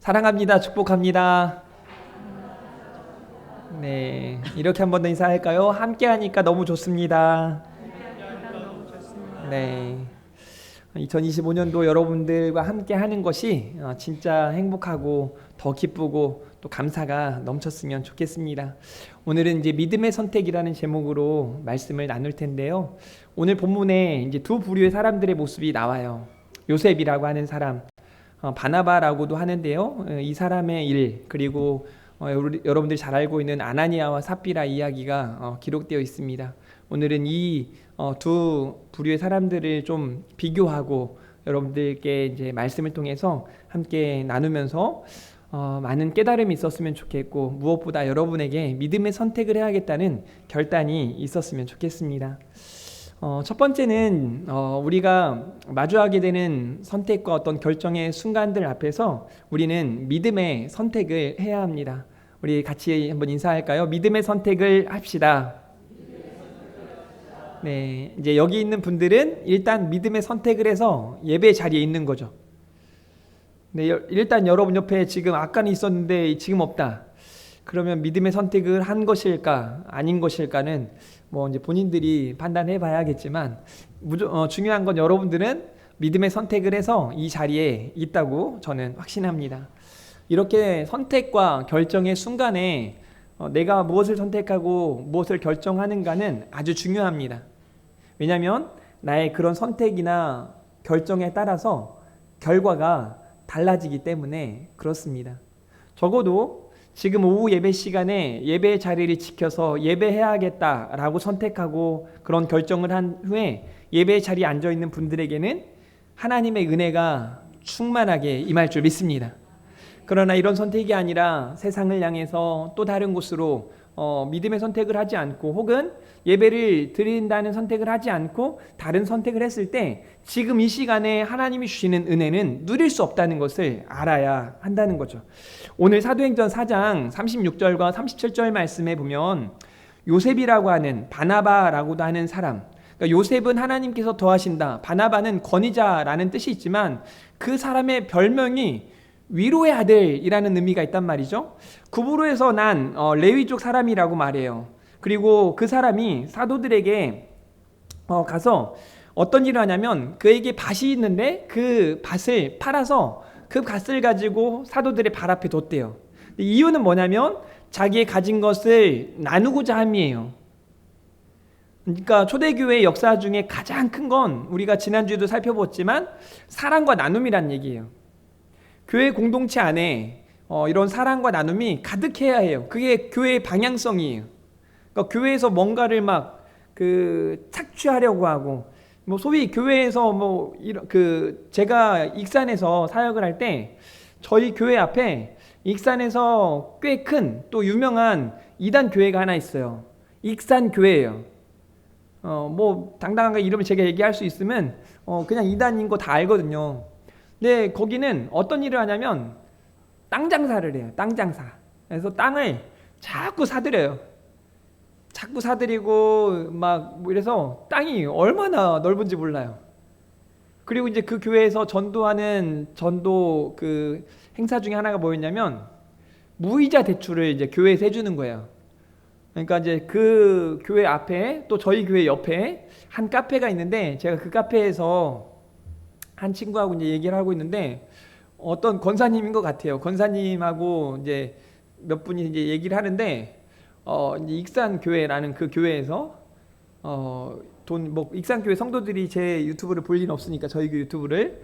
사랑합니다. 축복합니다. 네, 이렇게 한 번 더 인사할까요? 함께 하니까 너무 좋습니다. 네. 2025년도 여러분들과 함께 하는 것이 진짜 행복하고 더 기쁘고 또 감사가 넘쳤으면 좋겠습니다. 오늘은 이제 믿음의 선택이라는 제목으로 말씀을 나눌 텐데요. 오늘 본문에 이제 두 부류의 사람들의 모습이 나와요. 요셉이라고 하는 사람, 바나바라고도 하는데요. 이 사람의 일, 그리고 여러분들이 잘 알고 있는 아나니아와 삽비라 이야기가 기록되어 있습니다. 오늘은 이 두 부류의 사람들을 좀 비교하고 여러분들께 이제 말씀을 통해서 함께 나누면서 많은 깨달음이 있었으면 좋겠고, 무엇보다 여러분에게 믿음의 선택을 해야겠다는 결단이 있었으면 좋겠습니다. 첫 번째는 우리가 마주하게 되는 선택과 어떤 결정의 순간들 앞에서 우리는 믿음의 선택을 해야 합니다. 우리 같이 한번 인사할까요? 믿음의 선택을 합시다. 네, 이제 여기 있는 분들은 일단 믿음의 선택을 해서 예배 자리에 있는 거죠. 네, 일단 여러분 옆에 지금 아까는 있었는데 지금 없다. 그러면 믿음의 선택을 한 것일까 아닌 것일까는 뭐 이제 본인들이 판단해 봐야겠지만 중요한 건 여러분들은 믿음의 선택을 해서 이 자리에 있다고 저는 확신합니다. 이렇게 선택과 결정의 순간에 내가 무엇을 선택하고 무엇을 결정하는가는 아주 중요합니다. 왜냐하면 나의 그런 선택이나 결정에 따라서 결과가 달라지기 때문에 그렇습니다. 적어도 지금 오후 예배 시간에 예배 자리를 지켜서 예배해야겠다라고 선택하고 그런 결정을 한 후에 예배 자리에 앉아 있는 분들에게는 하나님의 은혜가 충만하게 임할 줄 믿습니다. 그러나 이런 선택이 아니라 세상을 향해서 또 다른 곳으로 믿음의 선택을 하지 않고, 혹은 예배를 드린다는 선택을 하지 않고 다른 선택을 했을 때 지금 이 시간에 하나님이 주시는 은혜는 누릴 수 없다는 것을 알아야 한다는 거죠. 오늘 사도행전 4장 36절과 37절 말씀에 보면 요셉이라고 하는, 바나바라고도 하는 사람, 그러니까 요셉은 하나님께서 더하신다, 바나바는 권위자라는 뜻이 있지만 그 사람의 별명이 위로의 아들이라는 의미가 있단 말이죠. 구브로에서 난 레위족 사람이라고 말해요. 그리고 그 사람이 사도들에게 가서 어떤 일을 하냐면, 그에게 밭이 있는데 그 밭을 팔아서 그 밭을 가지고 사도들의 발 앞에 뒀대요. 이유는 뭐냐면 자기의 가진 것을 나누고자 함이에요. 그러니까 초대교회의 역사 중에 가장 큰 건 우리가 지난주에도 살펴봤지만 사랑과 나눔이란 얘기예요. 교회 공동체 안에 이런 사랑과 나눔이 가득해야 해요. 그게 교회의 방향성이에요. 그러니까 교회에서 뭔가를 막 착취하려고 하고, 뭐 소위 교회에서 제가 익산에서 사역을 할 때 저희 교회 앞에 익산에서 꽤 큰 또 유명한 이단 교회가 하나 있어요. 익산 교회예요. 뭐 당당한 거 이름을 제가 얘기할 수 있으면 그냥 이단인 거 다 알거든요. 근데 거기는 어떤 일을 하냐면 땅 장사를 해요. 땅 장사. 그래서 땅을 자꾸 사들여요. 자꾸 사들이고 막 이래서 땅이 얼마나 넓은지 몰라요. 그리고 이제 그 교회에서 전도하는 전도 그 행사 중에 하나가 뭐였냐면 무이자 대출을 이제 교회에서 해주는 거예요. 그러니까 이제 그 교회 앞에, 또 저희 교회 옆에 한 카페가 있는데, 제가 그 카페에서 한 친구하고 이제 얘기를 하고 있는데 어떤 권사님인 것 같아요. 권사님하고 이제 몇 분이 이제 얘기를 하는데 이제 익산 교회라는 그 교회에서 익산 교회 성도들이 제 유튜브를 볼 일은 없으니까 저희 그 유튜브를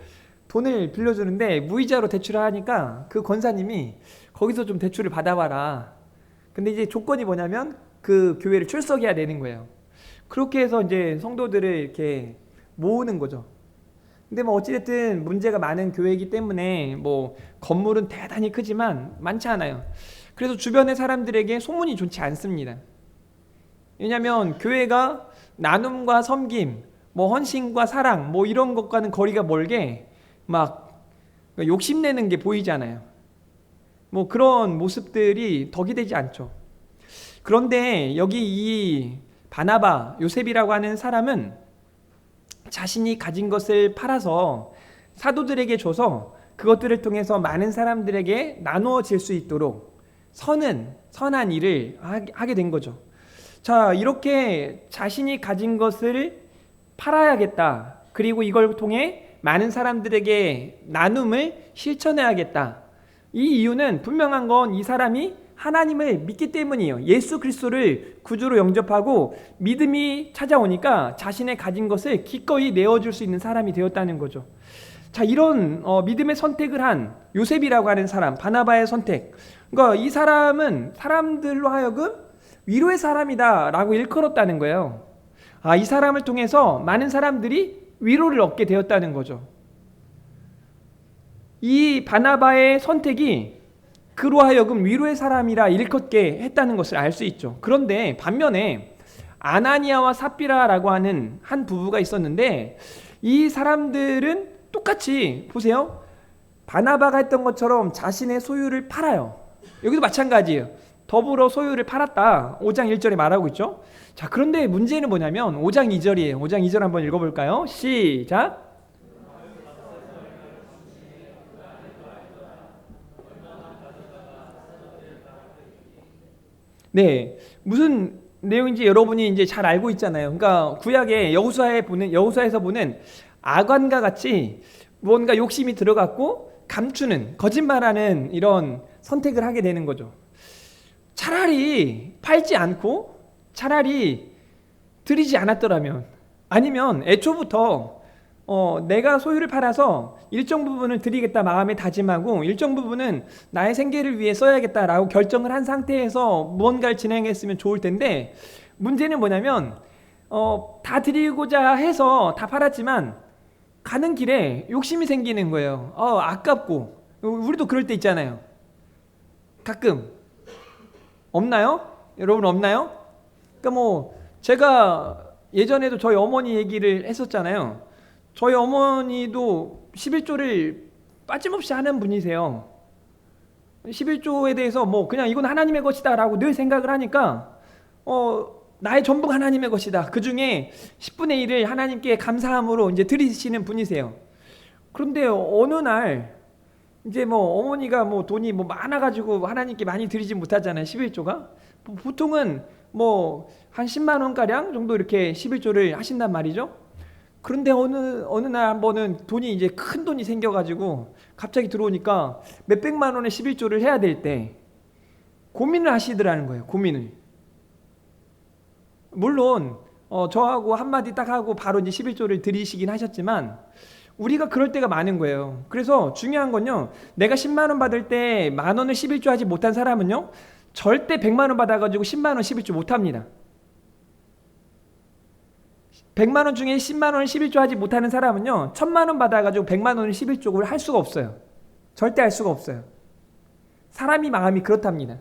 돈을 빌려주는데 무이자로 대출을 하니까 그 권사님이 거기서 좀 대출을 받아봐라. 근데 이제 조건이 뭐냐면 그 교회를 출석해야 되는 거예요. 그렇게 해서 이제 성도들을 이렇게 모으는 거죠. 근데 뭐 어찌됐든 문제가 많은 교회이기 때문에 뭐 건물은 대단히 크지만 많지 않아요. 그래서 주변의 사람들에게 소문이 좋지 않습니다. 왜냐하면 교회가 나눔과 섬김, 뭐 헌신과 사랑, 뭐 이런 것과는 거리가 멀게 막 욕심내는 게 보이잖아요. 뭐 그런 모습들이 덕이 되지 않죠. 그런데 여기 이 바나바, 요셉이라고 하는 사람은 자신이 가진 것을 팔아서 사도들에게 줘서 그것들을 통해서 많은 사람들에게 나누어질 수 있도록 선한 일을 하게 된 거죠. 자, 이렇게 자신이 가진 것을 팔아야겠다. 그리고 이걸 통해 많은 사람들에게 나눔을 실천해야겠다. 이 이유는 분명한 건 이 사람이 하나님을 믿기 때문이에요. 예수 그리스도를 구주로 영접하고 믿음이 찾아오니까 자신의 가진 것을 기꺼이 내어줄 수 있는 사람이 되었다는 거죠. 자, 이런 믿음의 선택을 한 요셉이라고 하는 사람, 바나바의 선택. 그러니까 이 사람은 사람들로 하여금 위로의 사람이다 라고 일컬었다는 거예요. 이 사람을 통해서 많은 사람들이 위로를 얻게 되었다는 거죠. 이 바나바의 선택이 그로 하여금 위로의 사람이라 일컫게 했다는 것을 알 수 있죠. 그런데 반면에 아나니아와 삽비라라고 하는 한 부부가 있었는데, 이 사람들은 똑같이 보세요. 바나바가 했던 것처럼 자신의 소유를 팔아요. 여기도 마찬가지예요. 더불어 소유를 팔았다. 5장 1절에 말하고 있죠. 자, 그런데 문제는 뭐냐면 5장 2절이에요. 5장 2절 한번 읽어볼까요? 시작. 네, 무슨 내용인지 여러분이 이제 잘 알고 있잖아요. 그러니까 구약의 여호수아에서 보는 아관과 같이 뭔가 욕심이 들어갔고 감추는, 거짓말하는 이런 선택을 하게 되는 거죠. 차라리 팔지 않고 차라리 드리지 않았더라면, 아니면 애초부터 내가 소유를 팔아서 일정 부분을 드리겠다 마음에 다짐하고 일정 부분은 나의 생계를 위해 써야겠다라고 결정을 한 상태에서 무언가를 진행했으면 좋을 텐데, 문제는 뭐냐면 다 드리고자 해서 다 팔았지만 가는 길에 욕심이 생기는 거예요. 아깝고. 우리도 그럴 때 있잖아요. 가끔. 없나요? 여러분 없나요? 그러니까 제가 예전에도 저희 어머니 얘기를 했었잖아요. 저희 어머니도 11조를 빠짐없이 하는 분이세요. 11조에 대해서 그냥 이건 하나님의 것이다 라고 늘 생각을 하니까 나의 전부가 하나님의 것이다. 그 중에 10분의 1을 하나님께 감사함으로 이제 드리시는 분이세요. 그런데 어느 날 이제 어머니가 돈이 많아가지고 하나님께 많이 드리지 못하잖아요. 11조가 보통은 한 10만 원가량 정도 이렇게 11조를 하신단 말이죠. 그런데 어느 날 한 번은 돈이 이제 큰 돈이 생겨가지고 갑자기 들어오니까 몇백만 원의 11조를 해야 될 때 고민을 하시더라는 거예요. 고민을. 물론 저하고 한마디 딱 하고 바로 이제 11조를 드리시긴 하셨지만 우리가 그럴 때가 많은 거예요. 그래서 중요한 건요, 내가 10만 원 받을 때 만 원을 11조 하지 못한 사람은요 절대 100만 원 받아가지고 10만 원 11조 못합니다. 100만 원 중에 10만 원을 11조 하지 못하는 사람은요 1000만 원 받아가지고 100만 원을 11조를 할 수가 없어요. 절대 할 수가 없어요. 사람이 마음이 그렇답니다.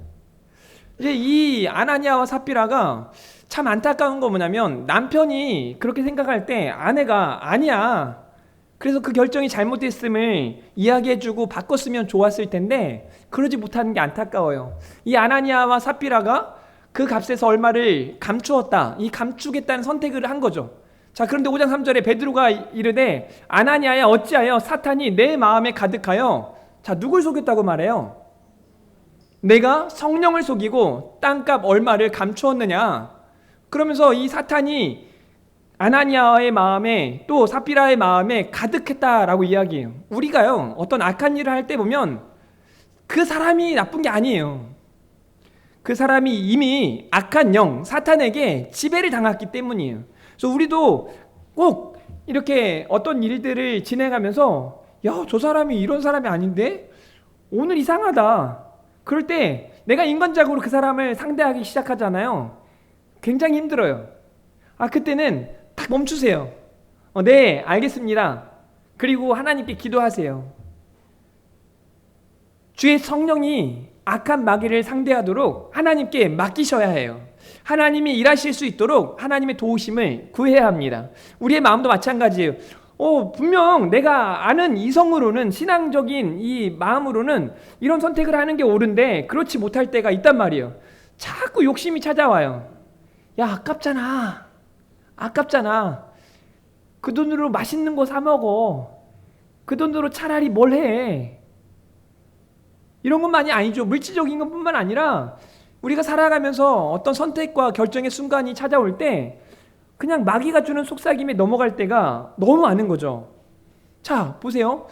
이제 이 아나니아와 삽비라가 참 안타까운 거 뭐냐면, 남편이 그렇게 생각할 때 아내가 아니야, 그래서 그 결정이 잘못됐음을 이야기해주고 바꿨으면 좋았을 텐데 그러지 못하는 게 안타까워요. 이 아나니아와 삽비라가 그 값에서 얼마를 감추었다, 이 감추겠다는 선택을 한 거죠. 자, 그런데 5장 3절에 베드로가 이르되 아나니아야 어찌하여 사탄이 내 마음에 가득하여, 자, 누굴 속였다고 말해요? 내가 성령을 속이고 땅값 얼마를 감추었느냐. 그러면서 이 사탄이 아나니아의 마음에 또 삽비라의 마음에 가득했다라고 이야기해요. 우리가요 어떤 악한 일을 할 때 보면 그 사람이 나쁜 게 아니에요. 그 사람이 이미 악한 영 사탄에게 지배를 당했기 때문이에요. 그래서 우리도 꼭 이렇게 어떤 일들을 진행하면서 야, 저 사람이 이런 사람이 아닌데 오늘 이상하다, 그럴 때 내가 인간적으로 그 사람을 상대하기 시작하잖아요. 굉장히 힘들어요. 그때는 딱 멈추세요. 네, 알겠습니다. 그리고 하나님께 기도하세요. 주의 성령이 악한 마귀를 상대하도록 하나님께 맡기셔야 해요. 하나님이 일하실 수 있도록 하나님의 도우심을 구해야 합니다. 우리의 마음도 마찬가지예요. 분명 내가 아는 이성으로는, 신앙적인 이 마음으로는 이런 선택을 하는 게 옳은데 그렇지 못할 때가 있단 말이에요. 자꾸 욕심이 찾아와요. 야, 아깝잖아. 그 돈으로 맛있는 거 사 먹어. 그 돈으로 차라리 뭘 해? 이런 것만이 아니죠. 물질적인 것뿐만 아니라 우리가 살아가면서 어떤 선택과 결정의 순간이 찾아올 때 그냥 마귀가 주는 속삭임에 넘어갈 때가 너무 많은 거죠. 자, 보세요.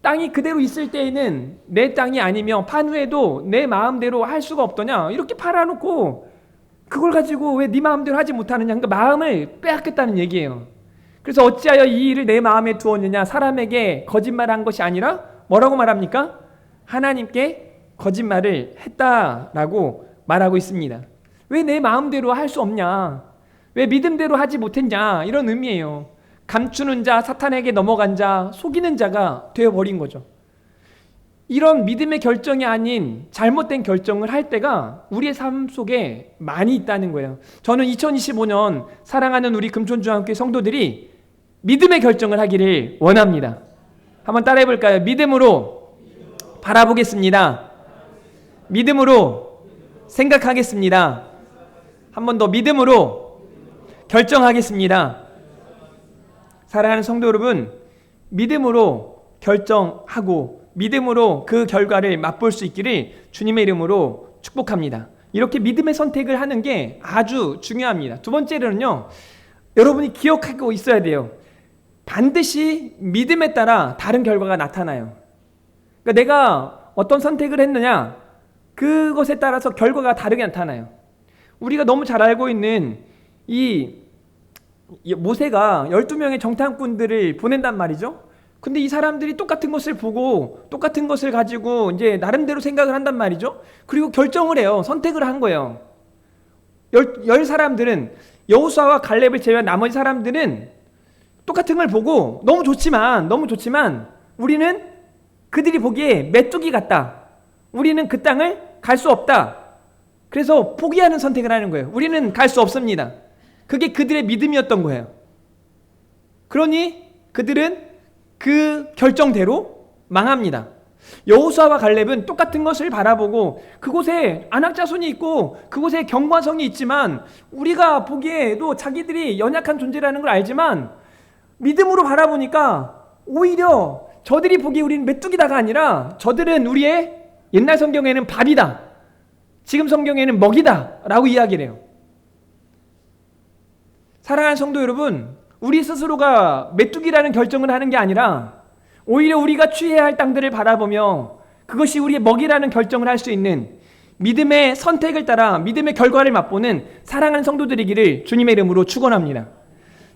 땅이 그대로 있을 때에는 내 땅이 아니면 판 후에도 내 마음대로 할 수가 없더냐? 이렇게 팔아놓고 그걸 가지고 왜 네 마음대로 하지 못하느냐? 그러니까 마음을 빼앗겼다는 얘기예요. 그래서 어찌하여 이 일을 내 마음에 두었느냐? 사람에게 거짓말한 것이 아니라 뭐라고 말합니까? 하나님께 거짓말을 했다라고 말하고 있습니다. 왜 내 마음대로 할 수 없냐? 왜 믿음대로 하지 못했냐? 이런 의미예요. 감추는 자, 사탄에게 넘어간 자, 속이는 자가 되어버린 거죠. 이런 믿음의 결정이 아닌 잘못된 결정을 할 때가 우리의 삶 속에 많이 있다는 거예요. 저는 2025년 사랑하는 우리 금촌중앙교회 성도들이 믿음의 결정을 하기를 원합니다. 한번 따라해 볼까요? 믿음으로 바라보겠습니다. 믿음으로 생각하겠습니다. 한 번 더 믿음으로 결정하겠습니다. 사랑하는 성도 여러분, 믿음으로 결정하고 믿음으로 그 결과를 맛볼 수 있기를 주님의 이름으로 축복합니다. 이렇게 믿음의 선택을 하는 게 아주 중요합니다. 두 번째로는요, 여러분이 기억하고 있어야 돼요. 반드시 믿음에 따라 다른 결과가 나타나요. 그러니까 내가 어떤 선택을 했느냐, 그것에 따라서 결과가 다르게 나타나요. 우리가 너무 잘 알고 있는 이 모세가 12명의 정탐꾼들을 보낸단 말이죠. 근데 이 사람들이 똑같은 것을 보고 똑같은 것을 가지고 이제 나름대로 생각을 한단 말이죠. 그리고 결정을 해요. 선택을 한 거예요. 열 사람들은, 여호수아와 갈렙을 제외한 나머지 사람들은 똑같은 걸 보고 너무 좋지만 우리는 그들이 보기에 메뚜기 같다. 우리는 그 땅을 갈 수 없다. 그래서 포기하는 선택을 하는 거예요. 우리는 갈 수 없습니다. 그게 그들의 믿음이었던 거예요. 그러니 그들은 그 결정대로 망합니다. 여호수아와 갈렙은 똑같은 것을 바라보고 그곳에 안악자손이 있고 그곳에 경과성이 있지만 우리가 보기에도 자기들이 연약한 존재라는 걸 알지만 믿음으로 바라보니까 오히려 저들이 보기에 우리는 메뚜기다가 아니라 저들은 우리의, 옛날 성경에는 밥이다, 지금 성경에는 먹이다 라고 이야기를 해요. 사랑하는 성도 여러분, 우리 스스로가 메뚜기라는 결정을 하는 게 아니라 오히려 우리가 취해야 할 땅들을 바라보며 그것이 우리의 먹이라는 결정을 할 수 있는 믿음의 선택을 따라 믿음의 결과를 맛보는 사랑하는 성도들이기를 주님의 이름으로 축원합니다.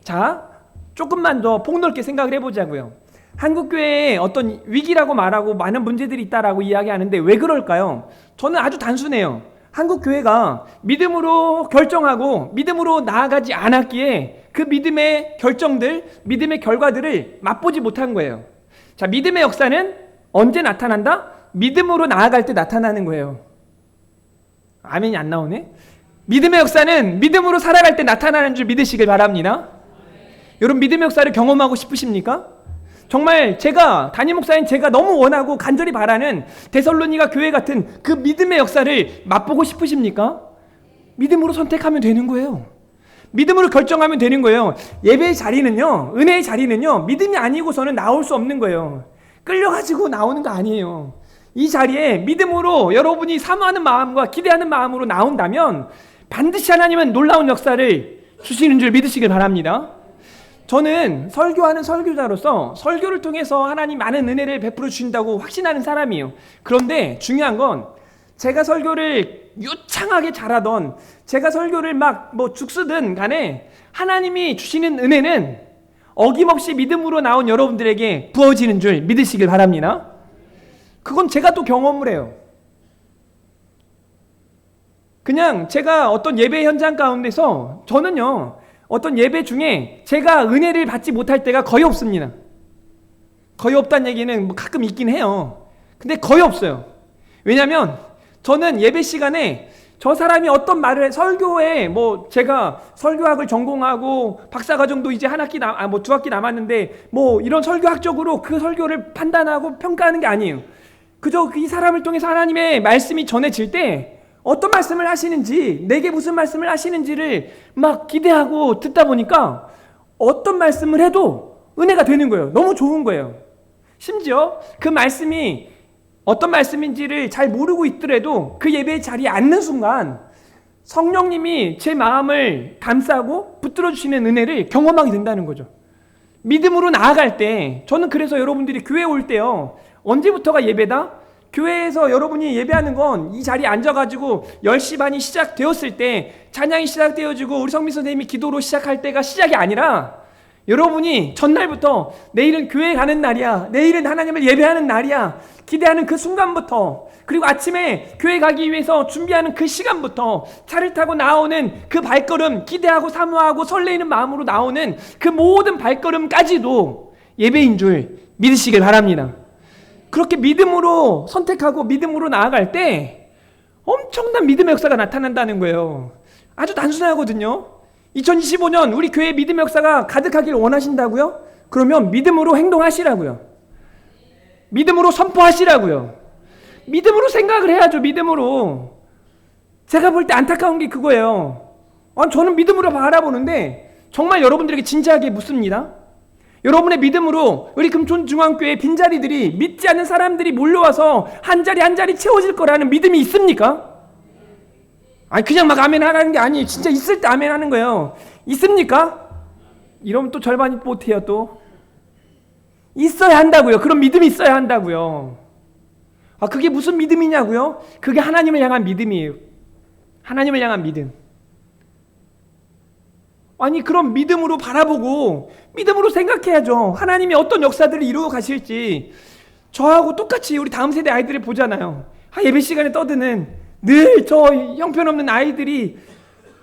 자, 조금만 더 폭넓게 생각을 해보자고요. 한국교회에 어떤 위기라고 말하고 많은 문제들이 있다라고 이야기하는데 왜 그럴까요? 저는 아주 단순해요. 한국교회가 믿음으로 결정하고 믿음으로 나아가지 않았기에 그 믿음의 결정들, 믿음의 결과들을 맛보지 못한 거예요. 자, 믿음의 역사는 언제 나타난다? 믿음으로 나아갈 때 나타나는 거예요. 아멘이 안 나오네? 믿음의 역사는 믿음으로 살아갈 때 나타나는 줄 믿으시길 바랍니다. 여러분, 믿음의 역사를 경험하고 싶으십니까? 정말 제가, 담임 목사인 제가 너무 원하고 간절히 바라는 데살로니가 교회 같은 그 믿음의 역사를 맛보고 싶으십니까? 믿음으로 선택하면 되는 거예요. 믿음으로 결정하면 되는 거예요. 예배의 자리는요, 은혜의 자리는요, 믿음이 아니고서는 나올 수 없는 거예요. 끌려가지고 나오는 거 아니에요. 이 자리에 믿음으로 여러분이 사모하는 마음과 기대하는 마음으로 나온다면 반드시 하나님은 놀라운 역사를 주시는 줄 믿으시길 바랍니다. 저는 설교하는 설교자로서 설교를 통해서 하나님 많은 은혜를 베풀어 주신다고 확신하는 사람이에요. 그런데 중요한 건 제가 설교를 유창하게 잘하던, 제가 설교를 막 죽쓰든 간에 하나님이 주시는 은혜는 어김없이 믿음으로 나온 여러분들에게 부어지는 줄 믿으시길 바랍니다. 그건 제가 또 경험을 해요. 그냥 제가 어떤 예배 현장 가운데서 저는요, 어떤 예배 중에 제가 은혜를 받지 못할 때가 거의 없습니다. 거의 없다는 얘기는 가끔 있긴 해요. 근데 거의 없어요. 왜냐면 저는 예배 시간에 저 사람이 어떤 말을 설교에 제가 설교학을 전공하고 박사과정도 이제 한 학기 두 학기 남았는데 이런 설교학적으로 그 설교를 판단하고 평가하는 게 아니에요. 그저 이 사람을 통해서 하나님의 말씀이 전해질 때 어떤 말씀을 하시는지, 내게 무슨 말씀을 하시는지를 막 기대하고 듣다 보니까 어떤 말씀을 해도 은혜가 되는 거예요. 너무 좋은 거예요. 심지어 그 말씀이 어떤 말씀인지를 잘 모르고 있더라도 그 예배 자리에 앉는 순간 성령님이 제 마음을 감싸고 붙들어 주시는 은혜를 경험하게 된다는 거죠. 믿음으로 나아갈 때, 저는 그래서 여러분들이 교회 올 때요, 언제부터가 예배다? 교회에서 여러분이 예배하는 건 이 자리에 앉아가지고 10시 반이 시작되었을 때 찬양이 시작되어지고 우리 성민 선생님이 기도로 시작할 때가 시작이 아니라, 여러분이 전날부터 내일은 교회 가는 날이야, 내일은 하나님을 예배하는 날이야 기대하는 그 순간부터, 그리고 아침에 교회 가기 위해서 준비하는 그 시간부터 차를 타고 나오는 그 발걸음, 기대하고 사모하고 설레이는 마음으로 나오는 그 모든 발걸음까지도 예배인 줄 믿으시길 바랍니다. 그렇게 믿음으로 선택하고 믿음으로 나아갈 때 엄청난 믿음의 역사가 나타난다는 거예요. 아주 단순하거든요. 2025년 우리 교회 믿음의 역사가 가득하길 원하신다고요? 그러면 믿음으로 행동하시라고요. 믿음으로 선포하시라고요. 믿음으로 생각을 해야죠. 믿음으로. 제가 볼 때 안타까운 게 그거예요. 저는 믿음으로 바라보는데 정말 여러분들에게 진지하게 묻습니다. 여러분의 믿음으로 우리 금촌중앙교회 빈자리들이, 믿지 않는 사람들이 몰려와서 한 자리 한 자리 채워질 거라는 믿음이 있습니까? 그냥 막 아멘 하라는 게 아니에요. 진짜 있을 때 아멘 하는 거예요. 있습니까? 이러면 또 절반이 못해요. 또 있어야 한다고요. 그런 믿음이 있어야 한다고요. 그게 무슨 믿음이냐고요? 그게 하나님을 향한 믿음이에요. 하나님을 향한 믿음. 그럼 믿음으로 바라보고 믿음으로 생각해야죠. 하나님이 어떤 역사들을 이루어 가실지. 저하고 똑같이 우리 다음 세대 아이들을 보잖아요. 예배 시간에 떠드는 늘 저 형편없는 아이들이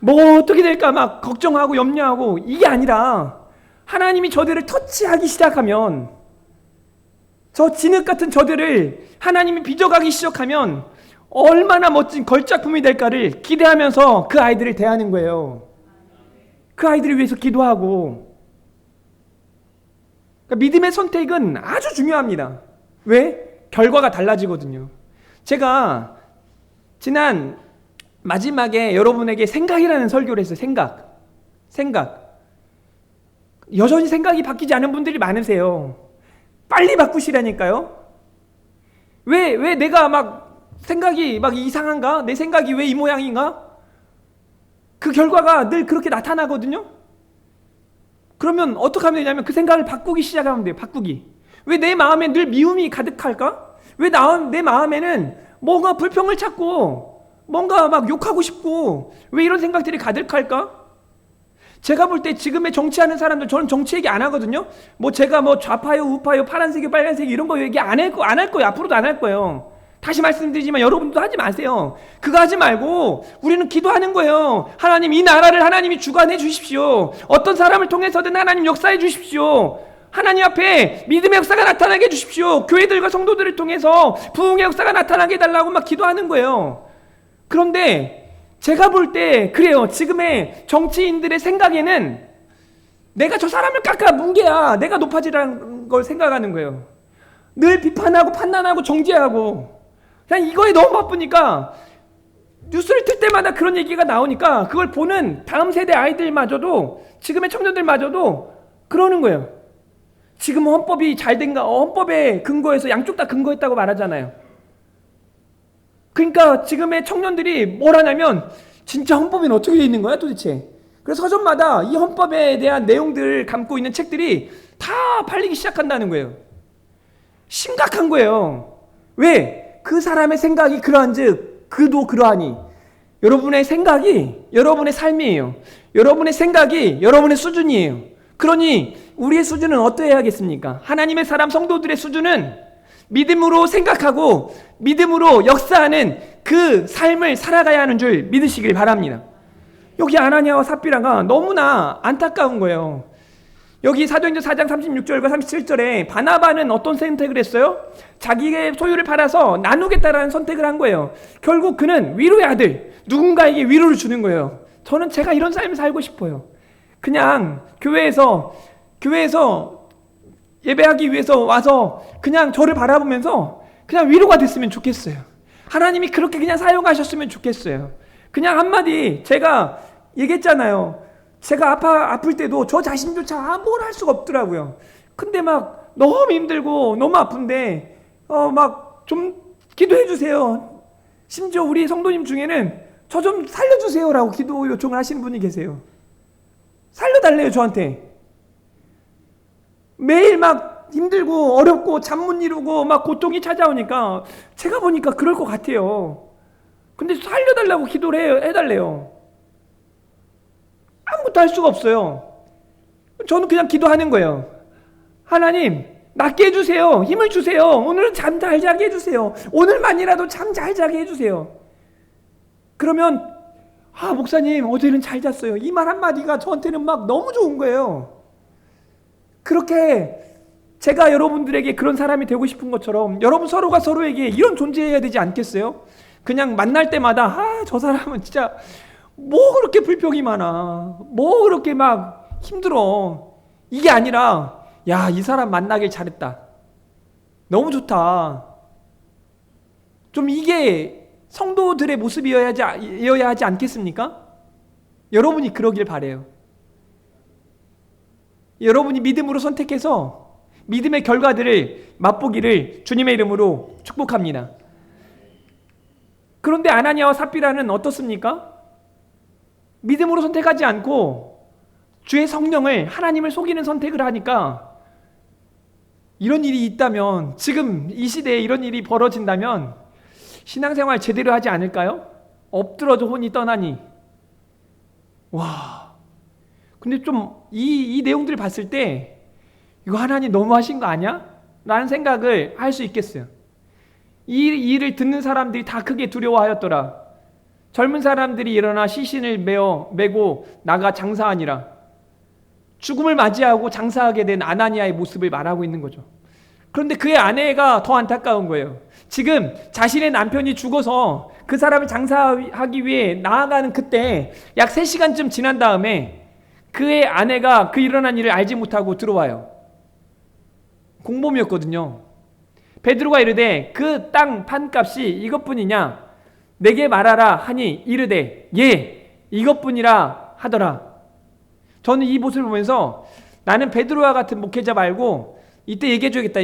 뭐 어떻게 될까 막 걱정하고 염려하고, 이게 아니라 하나님이 저들을 터치하기 시작하면, 저 진흙 같은 저들을 하나님이 빚어가기 시작하면 얼마나 멋진 걸작품이 될까를 기대하면서 그 아이들을 대하는 거예요. 그 아이들을 위해서 기도하고. 그러니까 믿음의 선택은 아주 중요합니다. 왜? 결과가 달라지거든요. 제가 지난 마지막에 여러분에게 생각이라는 설교를 했어요. 생각. 여전히 생각이 바뀌지 않은 분들이 많으세요. 빨리 바꾸시라니까요. 왜 내가 막 생각이 막 이상한가? 내 생각이 왜 이 모양인가? 그 결과가 늘 그렇게 나타나거든요. 그러면 어떻게 하면 되냐면 그 생각을 바꾸기 시작하면 돼요. 바꾸기. 왜 내 마음에 늘 미움이 가득할까? 왜 내 마음에는 뭔가 불평을 찾고 뭔가 막 욕하고 싶고 왜 이런 생각들이 가득할까? 제가 볼 때 지금의 정치하는 사람들, 저는 정치 얘기 안 하거든요. 제가 좌파요, 우파요, 파란색이요, 빨간색이요 이런 거 얘기 안 할 거예요. 앞으로도 안 할 거예요. 다시 말씀드리지만 여러분도 하지 마세요. 그거 하지 말고 우리는 기도하는 거예요. 하나님, 이 나라를 하나님이 주관해 주십시오. 어떤 사람을 통해서든 하나님 역사해 주십시오. 하나님 앞에 믿음의 역사가 나타나게 해주십시오. 교회들과 성도들을 통해서 부흥의 역사가 나타나게 해달라고 막 기도하는 거예요. 그런데 제가 볼 때 그래요. 지금의 정치인들의 생각에는 내가 저 사람을 깎아 뭉개야 내가 높아지라는 걸 생각하는 거예요. 늘 비판하고 판단하고 정죄하고, 그냥 이거에 너무 바쁘니까 뉴스를 틀 때마다 그런 얘기가 나오니까 그걸 보는 다음 세대 아이들마저도, 지금의 청년들마저도 그러는 거예요. 지금 헌법이 잘 된가? 헌법에 근거해서 양쪽 다 근거했다고 말하잖아요. 그러니까 지금의 청년들이 뭘 하냐면, 진짜 헌법에는 어떻게 돼 있는 거야 도대체? 그래서 서점마다 이 헌법에 대한 내용들을 담고 있는 책들이 다 팔리기 시작한다는 거예요. 심각한 거예요. 왜? 그 사람의 생각이 그러한즉 그도 그러하니. 여러분의 생각이 여러분의 삶이에요. 여러분의 생각이 여러분의 수준이에요. 그러니 우리의 수준은 어떠해야겠습니까? 하나님의 사람 성도들의 수준은 믿음으로 생각하고 믿음으로 역사하는 그 삶을 살아가야 하는 줄 믿으시길 바랍니다. 여기 아나니아와 삽비라가 너무나 안타까운 거예요. 여기 사도행전 4장 36절과 37절에 바나바는 어떤 선택을 했어요? 자기의 소유를 팔아서 나누겠다라는 선택을 한 거예요. 결국 그는 위로의 아들, 누군가에게 위로를 주는 거예요. 제가 이런 삶을 살고 싶어요. 그냥 교회에서 예배하기 위해서 와서 그냥 저를 바라보면서 그냥 위로가 됐으면 좋겠어요. 하나님이 그렇게 그냥 사용하셨으면 좋겠어요. 그냥 한마디, 제가 얘기했잖아요. 제가 아플 때도 저 자신조차 뭘 할 수가 없더라고요. 근데 막 너무 힘들고 너무 아픈데 막 좀 기도해 주세요. 심지어 우리 성도님 중에는 저 좀 살려주세요라고 기도 요청을 하시는 분이 계세요. 살려달래요, 저한테. 매일 막 힘들고 어렵고 잠 못 이루고 막 고통이 찾아오니까 제가 보니까 그럴 것 같아요. 근데 살려달라고 기도를 해달래요. 아무것도 할 수가 없어요. 저는 그냥 기도하는 거예요. 하나님, 낫게 해주세요. 힘을 주세요. 오늘은 잠 잘 자게 해주세요. 오늘만이라도 잠 잘 자게 해주세요. 그러면 목사님 어제는 잘 잤어요. 이 말 한마디가 저한테는 막 너무 좋은 거예요. 그렇게 제가 여러분들에게 그런 사람이 되고 싶은 것처럼 여러분 서로가 서로에게 이런 존재해야 되지 않겠어요? 그냥 만날 때마다 저 사람은 진짜 뭐 그렇게 불평이 많아, 뭐 그렇게 막 힘들어, 이게 아니라 야, 이 사람 만나길 잘했다, 너무 좋다. 좀 이게 성도들의 모습이어야 하지 않겠습니까? 여러분이 그러길 바래요. 여러분이 믿음으로 선택해서 믿음의 결과들을 맛보기를 주님의 이름으로 축복합니다. 그런데 아나니아와 삽비라는 어떻습니까? 믿음으로 선택하지 않고 주의 성령을, 하나님을 속이는 선택을 하니까 이런 일이 있다면, 지금 이 시대에 이런 일이 벌어진다면 신앙생활 제대로 하지 않을까요? 엎드러져 혼이 떠나니. 와, 근데 좀 이 내용들을 봤을 때 이거 하나님 너무하신 거 아니야? 라는 생각을 할 수 있겠어요. 이 일을 듣는 사람들이 다 크게 두려워하였더라. 젊은 사람들이 일어나 시신을 메고 나가 장사하니라. 죽음을 맞이하고 장사하게 된 아나니아의 모습을 말하고 있는 거죠. 그런데 그의 아내가 더 안타까운 거예요. 지금 자신의 남편이 죽어서 그 사람을 장사하기 위해 나아가는 그때 약 3시간쯤 지난 다음에 그의 아내가 그 일어난 일을 알지 못하고 들어와요. 공범이었거든요. 베드로가 이르되 그 땅 판값이 이것뿐이냐? 내게 말하라 하니 이르되 예, 이것뿐이라 하더라. 저는 이 모습을 보면서 나는 베드로와 같은 목회자 말고 이때 얘기해줘야겠다.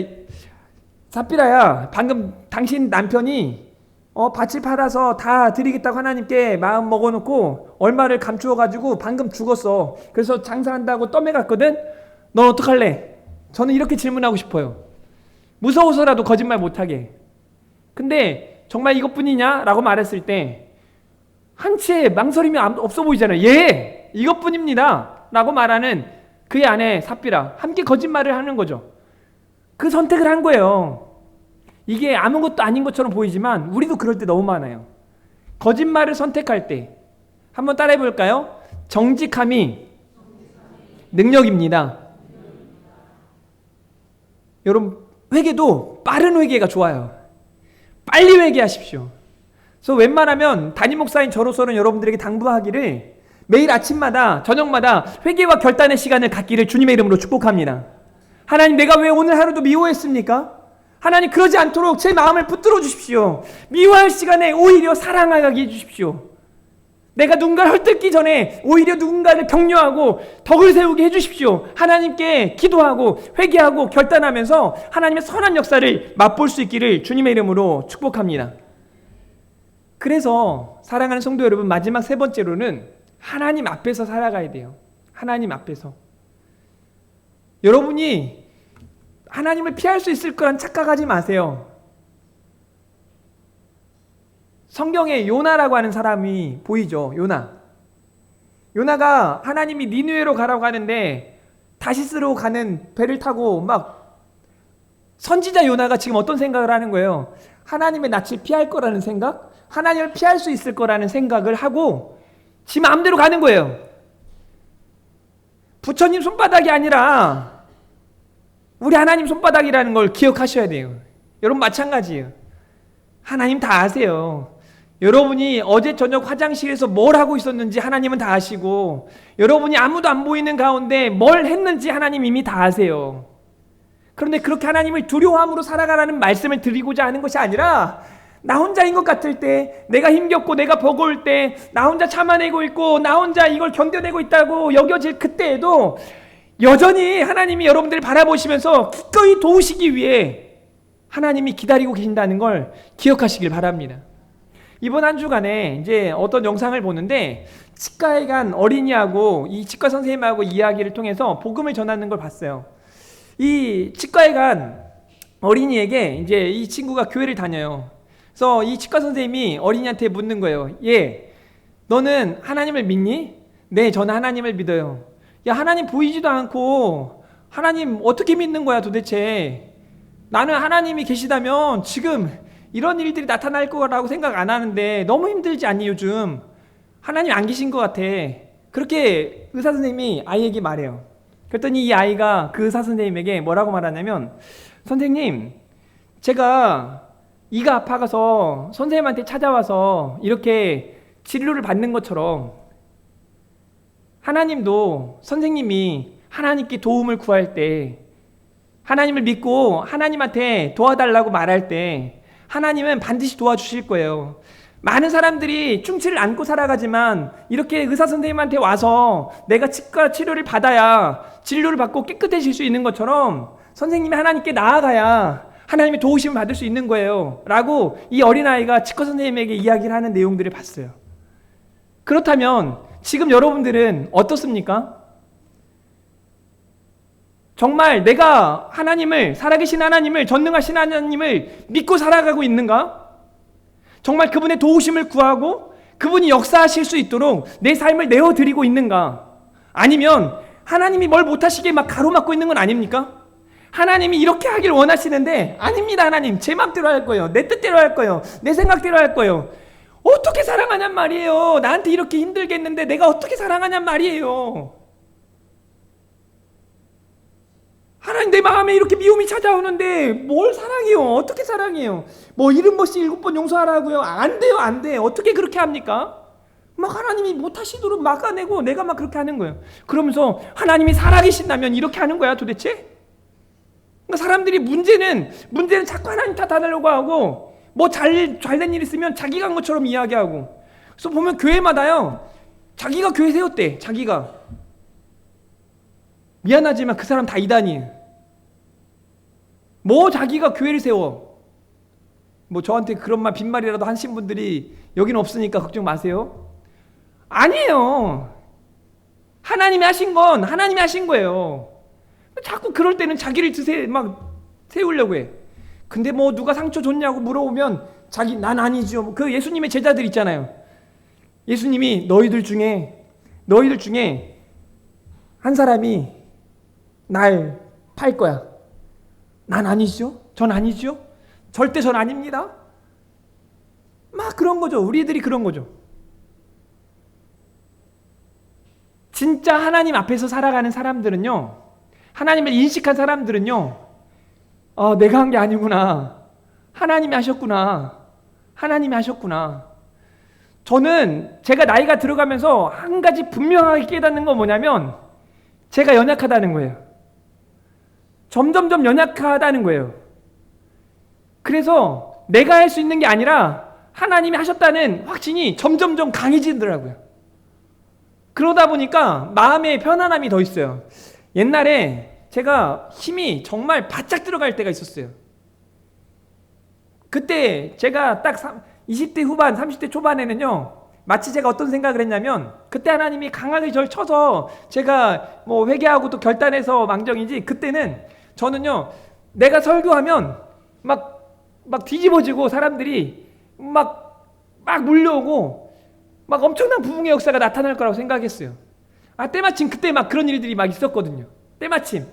삽비라야, 방금 당신 남편이 밭을 팔아서 다 드리겠다고 하나님께 마음 먹어놓고 얼마를 감추어가지고 방금 죽었어. 그래서 장사한다고 떠매갔거든. 넌 어떡할래? 저는 이렇게 질문하고 싶어요. 무서워서라도 거짓말 못하게. 근데 정말 이것뿐이냐? 라고 말했을 때 한치의 망설임이 없어 보이잖아요. 예, 이것뿐입니다 라고 말하는 그의 아내 삽비라, 함께 거짓말을 하는 거죠. 그 선택을 한 거예요. 이게 아무것도 아닌 것처럼 보이지만 우리도 그럴 때 너무 많아요. 거짓말을 선택할 때 한번 따라해 볼까요? 정직함이 능력입니다. 여러분, 회개도 빠른 회개가 좋아요. 빨리 회개하십시오. 그래서 웬만하면 담임 목사인 저로서는 여러분들에게 당부하기를 매일 아침마다 저녁마다 회개와 결단의 시간을 갖기를 주님의 이름으로 축복합니다. 하나님, 내가 왜 오늘 하루도 미워했습니까? 하나님, 그러지 않도록 제 마음을 붙들어 주십시오. 미워할 시간에 오히려 사랑하게 해주십시오. 내가 누군가를 헐뜯기 전에 오히려 누군가를 격려하고 덕을 세우게 해주십시오. 하나님께 기도하고 회개하고 결단하면서 하나님의 선한 역사를 맛볼 수 있기를 주님의 이름으로 축복합니다. 그래서 사랑하는 성도 여러분, 마지막 3번째로는 하나님 앞에서 살아가야 돼요. 하나님 앞에서. 여러분이 하나님을 피할 수 있을 거란 착각하지 마세요. 성경에 요나라고 하는 사람이 보이죠. 요나가 하나님이 니느웨로 가라고 하는데 다시스로 가는 배를 타고 막 선지자 요나가 지금 어떤 생각을 하는 거예요? 하나님의 낯을 피할 거라는 생각? 하나님을 피할 수 있을 거라는 생각을 하고 지 마음대로 가는 거예요. 부처님 손바닥이 아니라 우리 하나님 손바닥이라는 걸 기억하셔야 돼요. 여러분, 마찬가지예요. 하나님 다 아세요. 여러분이 어제 저녁 화장실에서 뭘 하고 있었는지 하나님은 다 아시고, 여러분이 아무도 안 보이는 가운데 뭘 했는지 하나님 이미 다 아세요. 그런데 그렇게 하나님을 두려워함으로 살아가라는 말씀을 드리고자 하는 것이 아니라, 나 혼자인 것 같을 때, 내가 힘겹고 내가 버거울 때, 나 혼자 참아내고 있고 나 혼자 이걸 견뎌내고 있다고 여겨질 그때에도 여전히 하나님이 여러분들을 바라보시면서 기꺼이 도우시기 위해 하나님이 기다리고 계신다는 걸 기억하시길 바랍니다. 이번 한 주간에 이제 어떤 영상을 보는데 치과에 간 어린이하고 이 치과 선생님하고 이야기를 통해서 복음을 전하는 걸 봤어요. 이 치과에 간 어린이에게 이제 이 친구가 교회를 다녀요. 그래서 이 치과 선생님이 어린이한테 묻는 거예요. 얘, 너는 하나님을 믿니? 네, 저는 하나님을 믿어요. 야, 하나님 보이지도 않고 하나님 어떻게 믿는 거야 도대체? 나는 하나님이 계시다면 지금 이런 일들이 나타날 거라고 생각 안 하는데 너무 힘들지 않니 요즘? 하나님 안 계신 것 같아. 그렇게 의사 선생님이 아이에게 말해요. 그랬더니 이 아이가 그 의사 선생님에게 뭐라고 말하냐면, 선생님, 제가 이가 아파서 선생님한테 찾아와서 이렇게 진료를 받는 것처럼 하나님도 선생님이 하나님께 도움을 구할 때, 하나님을 믿고 하나님한테 도와달라고 말할 때 하나님은 반드시 도와주실 거예요. 많은 사람들이 충치를 안고 살아가지만 이렇게 의사 선생님한테 와서 내가 치과 치료를 받아야 진료를 받고 깨끗해질 수 있는 것처럼 선생님이 하나님께 나아가야 하나님의 도우심을 받을 수 있는 거예요 라고 이 어린아이가 치과 선생님에게 이야기를 하는 내용들을 봤어요. 그렇다면 지금 여러분들은 어떻습니까? 정말 내가 하나님을, 살아계신 하나님을, 전능하신 하나님을 믿고 살아가고 있는가? 정말 그분의 도우심을 구하고 그분이 역사하실 수 있도록 내 삶을 내어드리고 있는가? 아니면 하나님이 뭘 못하시게 막 가로막고 있는 건 아닙니까? 하나님이 이렇게 하길 원하시는데 아닙니다. 하나님 제 맘대로 할 거예요. 내 뜻대로 할 거예요. 내 생각대로 할 거예요. 어떻게 사랑하냔 말이에요. 나한테 이렇게 힘들게 했는데 내가 어떻게 사랑하냔 말이에요. 하나님 내 마음에 이렇게 미움이 찾아오는데 뭘 사랑해요? 어떻게 사랑해요? 뭐 70번씩 7번 용서하라고요? 안 돼요, 안 돼. 어떻게 그렇게 합니까? 막 하나님이 못하시도록 막아내고 내가 막 그렇게 하는 거예요. 그러면서 하나님이 살아계신다면 이렇게 하는 거야 도대체? 그러니까 사람들이 문제는 자꾸 하나님 탓하려고 하고 뭐 잘된 일 있으면 자기가 한 것처럼 이야기하고. 그래서 보면 교회마다요, 자기가 교회 세웠대. 자기가. 미안하지만 그 사람 다 이단이에요. 뭐 자기가 교회를 세워. 뭐 저한테 그런 말 빈말이라도 하신 분들이 여기는 없으니까 걱정 마세요. 아니에요. 하나님이 하신 건 하나님이 하신 거예요. 자꾸 그럴 때는 자기를 막 세우려고 해. 근데 뭐 누가 상처 줬냐고 물어보면 난 아니죠. 그 예수님의 제자들 있잖아요. 예수님이 너희들 중에 한 사람이 날 팔 거야. 난 아니죠? 전 아니죠? 절대 전 아닙니다. 막 그런 거죠. 우리들이 그런 거죠. 진짜 하나님 앞에서 살아가는 사람들은요, 하나님을 인식한 사람들은요, 내가 한 게 아니구나. 하나님이 하셨구나. 하나님이 하셨구나. 저는 제가 나이가 들어가면서 한 가지 분명하게 깨닫는 건 뭐냐면 제가 연약하다는 거예요. 점점점 연약하다는 거예요. 그래서 내가 할 수 있는 게 아니라 하나님이 하셨다는 확신이 점점점 강해지더라고요. 그러다 보니까 마음의 편안함이 더 있어요. 옛날에 제가 힘이 정말 바짝 들어갈 때가 있었어요. 그때 제가 딱 20대 후반, 30대 초반에는요, 마치 제가 어떤 생각을 했냐면, 그때 하나님이 강하게 저를 쳐서 제가 뭐 회개하고 또 결단해서 망정이지, 그때는 저는요, 내가 설교하면 막 뒤집어지고 사람들이 막 몰려오고 막 엄청난 부흥의 역사가 나타날 거라고 생각했어요. 때마침 그때 막 그런 일들이 막 있었거든요. 때마침.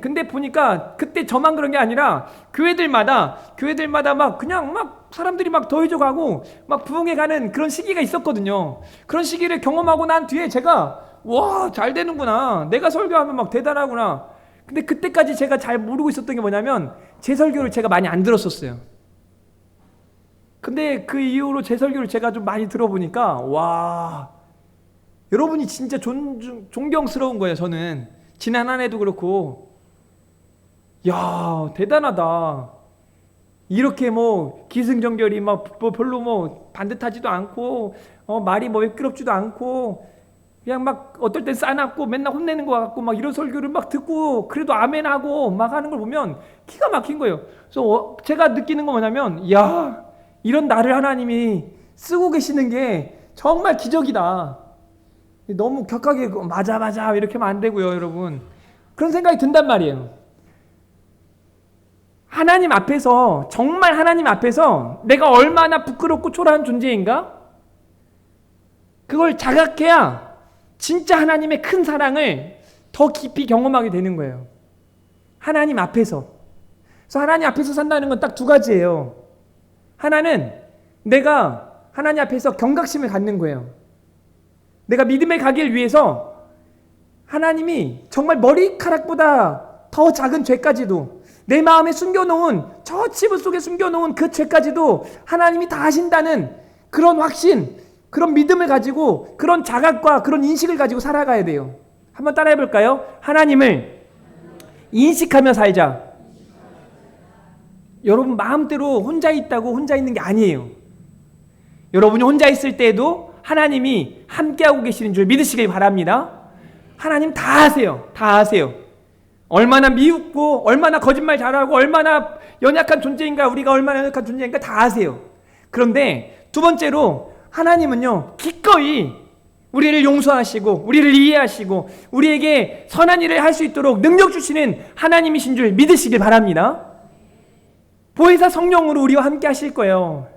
근데 보니까 그때 저만 그런 게 아니라 교회들마다 막 그냥 막 사람들이 막 더해져 가고 막 부흥해 가는 그런 시기가 있었거든요. 그런 시기를 경험하고 난 뒤에 제가 와, 잘 되는구나. 내가 설교하면 막 대단하구나. 근데 그때까지 제가 잘 모르고 있었던 게 뭐냐면 제 설교를 제가 많이 안 들었었어요. 근데 그 이후로 제 설교를 제가 좀 많이 들어보니까 와, 여러분이 진짜 존경스러운 거예요. 저는 지난 한 해도 그렇고, 야, 대단하다. 이렇게 뭐 기승전결이 막 별로 뭐 반듯하지도 않고 말이 뭐 매끄럽지도 않고 그냥 막 어떨 땐 싸납고 맨날 혼내는 것 같고 막 이런 설교를 막 듣고 그래도 아멘하고 막 하는 걸 보면 기가 막힌 거예요. 그래서 제가 느끼는 건 뭐냐면, 야, 이런 나를 하나님이 쓰고 계시는 게 정말 기적이다. 너무 격하게 맞아 이렇게 하면 안 되고요, 여러분. 그런 생각이 든단 말이에요. 하나님 앞에서, 정말 하나님 앞에서 내가 얼마나 부끄럽고 초라한 존재인가? 그걸 자각해야 진짜 하나님의 큰 사랑을 더 깊이 경험하게 되는 거예요. 하나님 앞에서. 그래서 하나님 앞에서 산다는 건 딱 두 가지예요. 하나는 내가 하나님 앞에서 경각심을 갖는 거예요. 내가 믿음의 가기를 위해서 하나님이 정말 머리카락보다 더 작은 죄까지도, 내 마음에 숨겨놓은, 저 치부 속에 숨겨놓은 그 죄까지도 하나님이 다 하신다는 그런 확신, 그런 믿음을 가지고, 그런 자각과 그런 인식을 가지고 살아가야 돼요. 한번 따라해 볼까요? 하나님을 인식하며 살자. 여러분 마음대로 혼자 있다고 혼자 있는 게 아니에요. 여러분이 혼자 있을 때에도 하나님이 함께하고 계시는 줄 믿으시길 바랍니다. 하나님 다 아세요. 다 아세요. 얼마나 미흡고 얼마나 거짓말 잘하고 얼마나 연약한 존재인가, 우리가 얼마나 연약한 존재인가 다 아세요. 그런데 두 번째로 하나님은요, 기꺼이 우리를 용서하시고 우리를 이해하시고 우리에게 선한 일을 할 수 있도록 능력 주시는 하나님이신 줄 믿으시길 바랍니다. 보혜사 성령으로 우리와 함께 하실 거예요.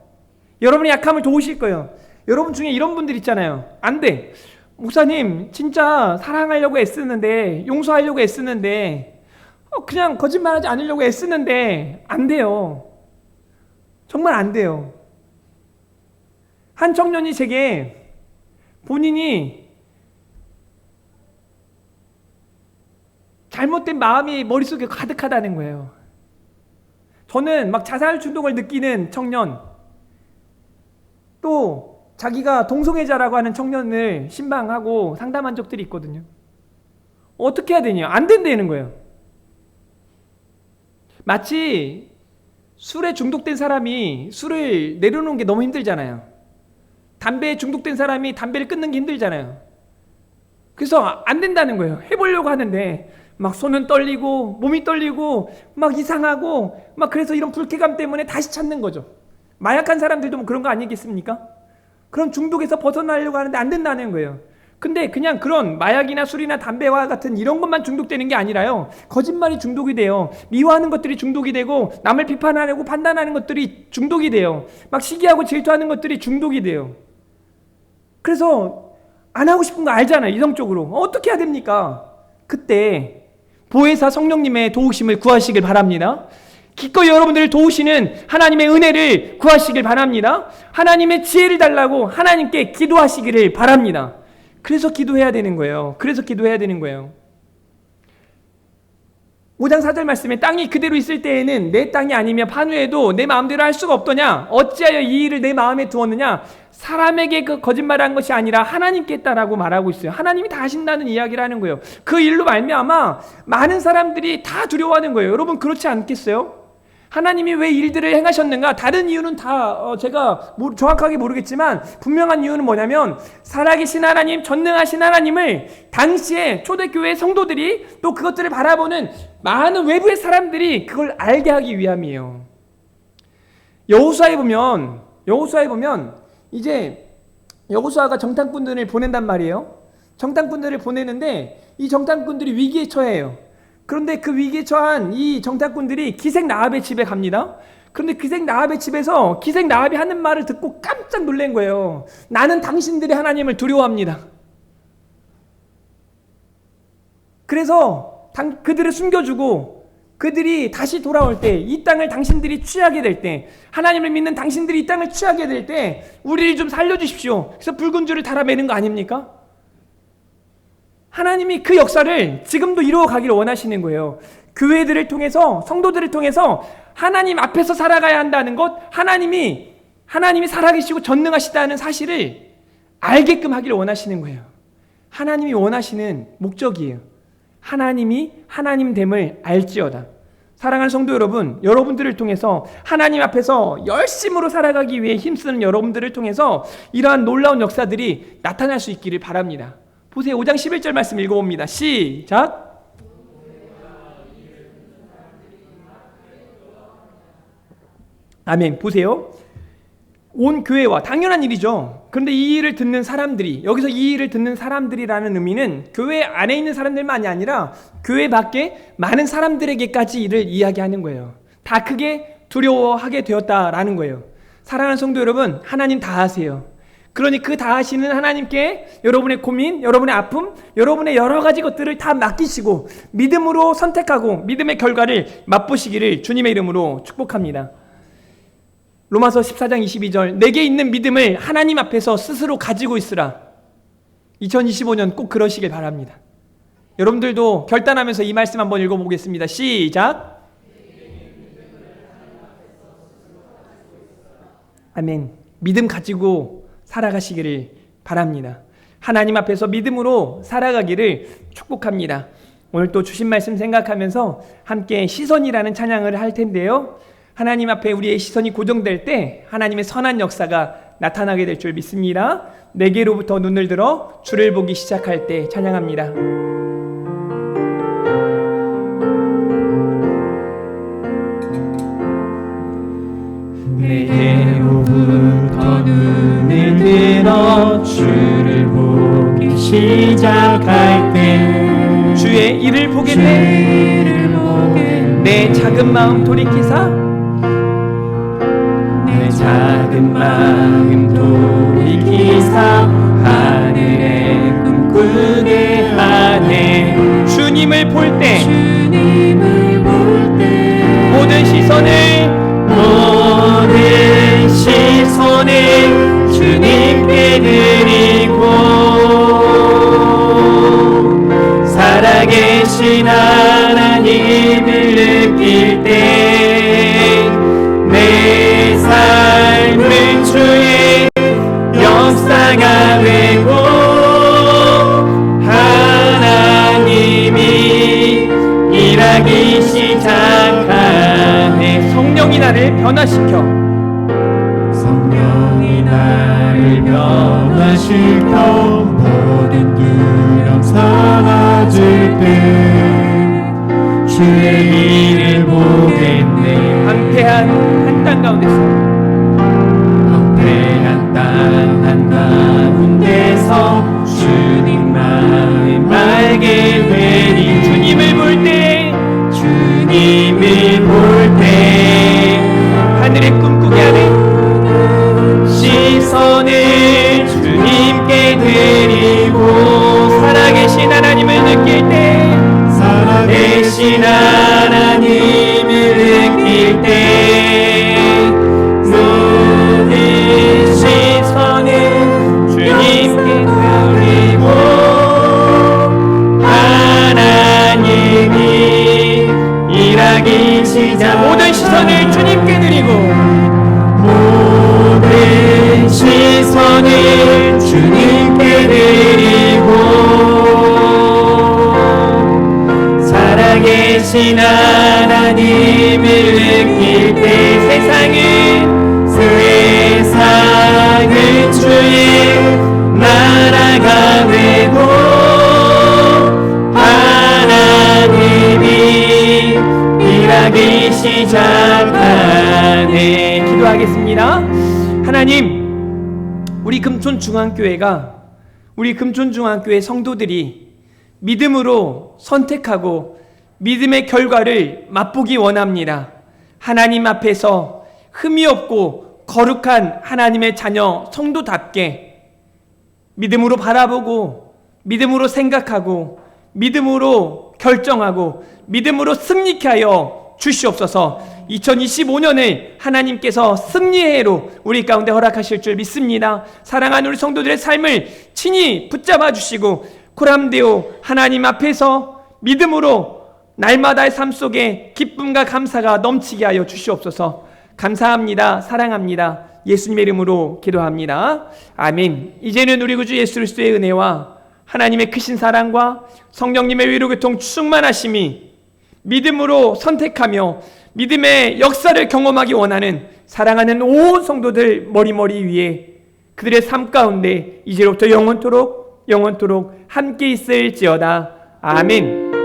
여러분의 약함을 도우실 거예요. 여러분 중에 이런 분들 있잖아요. 안 돼. 목사님 진짜 사랑하려고 애쓰는데, 용서하려고 애쓰는데, 그냥 거짓말하지 않으려고 애쓰는데 안 돼요. 정말 안 돼요. 한 청년이 제게 본인이 잘못된 마음이 머릿속에 가득하다는 거예요. 저는 막 자살 충동을 느끼는 청년, 또 자기가 동성애자라고 하는 청년을 신방하고 상담한 적들이 있거든요. 어떻게 해야 되냐? 안 된다는 거예요. 마치 술에 중독된 사람이 술을 내려놓는 게 너무 힘들잖아요. 담배에 중독된 사람이 담배를 끊는 게 힘들잖아요. 그래서 안 된다는 거예요. 해보려고 하는데 막 손은 떨리고 몸이 떨리고 막 이상하고 막, 그래서 이런 불쾌감 때문에 다시 찾는 거죠. 마약한 사람들도 뭐 그런 거 아니겠습니까? 그런 중독에서 벗어나려고 하는데 안 된다는 거예요. 근데 그냥 그런 마약이나 술이나 담배와 같은 이런 것만 중독되는 게 아니라요, 거짓말이 중독이 돼요. 미워하는 것들이 중독이 되고, 남을 비판하려고 판단하는 것들이 중독이 돼요. 막 시기하고 질투하는 것들이 중독이 돼요. 그래서 안 하고 싶은 거 알잖아요. 이성적으로. 어떻게 해야 됩니까? 그때 보혜사 성령님의 도우심을 구하시길 바랍니다. 기꺼이 여러분들을 도우시는 하나님의 은혜를 구하시길 바랍니다. 하나님의 지혜를 달라고 하나님께 기도하시기를 바랍니다. 그래서 기도해야 되는 거예요. 그래서 기도해야 되는 거예요. 5장 4절 말씀에 땅이 그대로 있을 때에는 내 땅이 아니며 판후에도 내 마음대로 할 수가 없더냐? 어찌하여 이 일을 내 마음에 두었느냐? 사람에게 그 거짓말한 것이 아니라 하나님께 했다라고 말하고 있어요. 하나님이 다 하신다는 이야기를 하는 거예요. 그 일로 말미암아 많은 사람들이 다 두려워하는 거예요. 여러분 그렇지 않겠어요? 하나님이 왜 일들을 행하셨는가? 다른 이유는 다 제가 정확하게 모르겠지만 분명한 이유는 뭐냐면, 살아계신 하나님, 전능하신 하나님을 당시에 초대교회 성도들이, 또 그것들을 바라보는 많은 외부의 사람들이 그걸 알게 하기 위함이에요. 여호수아에 보면 이제 여호수아가 정탐꾼들을 보낸단 말이에요. 정탐꾼들을 보내는데 이 정탐꾼들이 위기에 처해요. 그런데 그 위기에 처한 이 정탐꾼들이 기생 라합의 집에 갑니다. 그런데 기생 라합의 집에서 기생 라합이 하는 말을 듣고 깜짝 놀란 거예요. 나는 당신들의 하나님을 두려워합니다. 그래서 그들을 숨겨주고, 그들이 다시 돌아올 때, 이 땅을 당신들이 취하게 될 때, 하나님을 믿는 당신들이 이 땅을 취하게 될 때 우리를 좀 살려주십시오. 그래서 붉은 줄을 달아매는 거 아닙니까? 하나님이 그 역사를 지금도 이루어 가기를 원하시는 거예요. 교회들을 통해서, 성도들을 통해서 하나님 앞에서 살아가야 한다는 것, 하나님이 살아계시고 전능하시다는 사실을 알게끔 하기를 원하시는 거예요. 하나님이 원하시는 목적이에요. 하나님이 하나님됨을 알지어다. 사랑하는 성도 여러분, 여러분들을 통해서 하나님 앞에서 열심으로 살아가기 위해 힘쓰는 여러분들을 통해서 이러한 놀라운 역사들이 나타날 수 있기를 바랍니다. 보세요. 5장 11절 말씀 읽어봅니다. 시작. 아멘. 보세요. 온 교회와, 당연한 일이죠. 그런데 이 일을 듣는 사람들이, 여기서 이 일을 듣는 사람들이라는 의미는 교회 안에 있는 사람들만이 아니라 교회 밖에 많은 사람들에게까지 이를 이야기하는 거예요. 다 크게 두려워하게 되었다라는 거예요. 사랑하는 성도 여러분, 하나님 다 아세요. 그러니 그 다 아시는 하나님께 여러분의 고민, 여러분의 아픔, 여러분의 여러 가지 것들을 다 맡기시고 믿음으로 선택하고 믿음의 결과를 맛보시기를 주님의 이름으로 축복합니다. 로마서 14장 22절, 내게 있는 믿음을 하나님 앞에서 스스로 가지고 있으라. 2025년 꼭 그러시길 바랍니다. 여러분들도 결단하면서 이 말씀 한번 읽어보겠습니다. 시작. 아멘. 믿음 가지고 살아가시기를 바랍니다. 하나님 앞에서 믿음으로 살아가기를 축복합니다. 오늘 또 주신 말씀 생각하면서 함께 시선이라는 찬양을 할 텐데요. 하나님 앞에 우리의 시선이 고정될 때 하나님의 선한 역사가 나타나게 될 줄 믿습니다. 내게로부터 눈을 들어 주를 보기 시작할 때 찬양합니다. 내게로부터 눈을 들어 주를 보기 시작할 때 주의 일을 보겠네. 내 작은 마음 돌이키사 내 작은 마음 돌이키사 하늘에 꿈꾸게 하네. 주님을 볼 때 주님을 볼 때 모든 시선을 주님께 드리고 살아계신 하나님을 느낄 때 내 삶은 주의 역사가 되고 하나님이 일하기 시작하네. 성령이 나를 변화시켜 나를 변화시켜 모든 두려움 사라질 때 주의 일을 보겠네. 황폐한 한 땅 가운데서 황폐한 땅 한가운데서 주님 마음 알게 되니 주님을 볼 때 주님을 볼 때 하늘에 꿈꾸게 하네. 시선을 주님께 드리고 살아계신 하나님을 느낄 때 살아계신 하나님을 느낄 때 모든 시선을 주님께 드리고 하나님이 일하기 시작. 모든 시선을 주님께 드리고 모든 시선을 주님께 드리고 살아계신 하나님을 느낄 때 세상은 주의 나라가 되고 하나님이 일하기 시작하네. 기도하겠습니다. 하나님, 우리 금촌중앙교회가, 우리 금촌중앙교회 성도들이 믿음으로 선택하고 믿음의 결과를 맛보기 원합니다. 하나님 앞에서 흠이 없고 거룩한 하나님의 자녀 성도답게 믿음으로 바라보고 믿음으로 생각하고 믿음으로 결정하고 믿음으로 승리케 하여 주시옵소서. 2025년을 하나님께서 승리의 해로 우리 가운데 허락하실 줄 믿습니다. 사랑하는 우리 성도들의 삶을 친히 붙잡아 주시고 코람데오 하나님 앞에서 믿음으로 날마다의 삶 속에 기쁨과 감사가 넘치게 하여 주시옵소서. 감사합니다. 사랑합니다. 예수님의 이름으로 기도합니다. 아멘. 이제는 우리 구주 예수 그리스도의 은혜와 하나님의 크신 사랑과 성령님의 위로교통 충만하심이 믿음으로 선택하며 믿음의 역사를 경험하기 원하는 사랑하는 온 성도들 머리머리 위에 그들의 삶 가운데 이제로부터 영원토록 영원토록 함께 있을지어다. 아멘.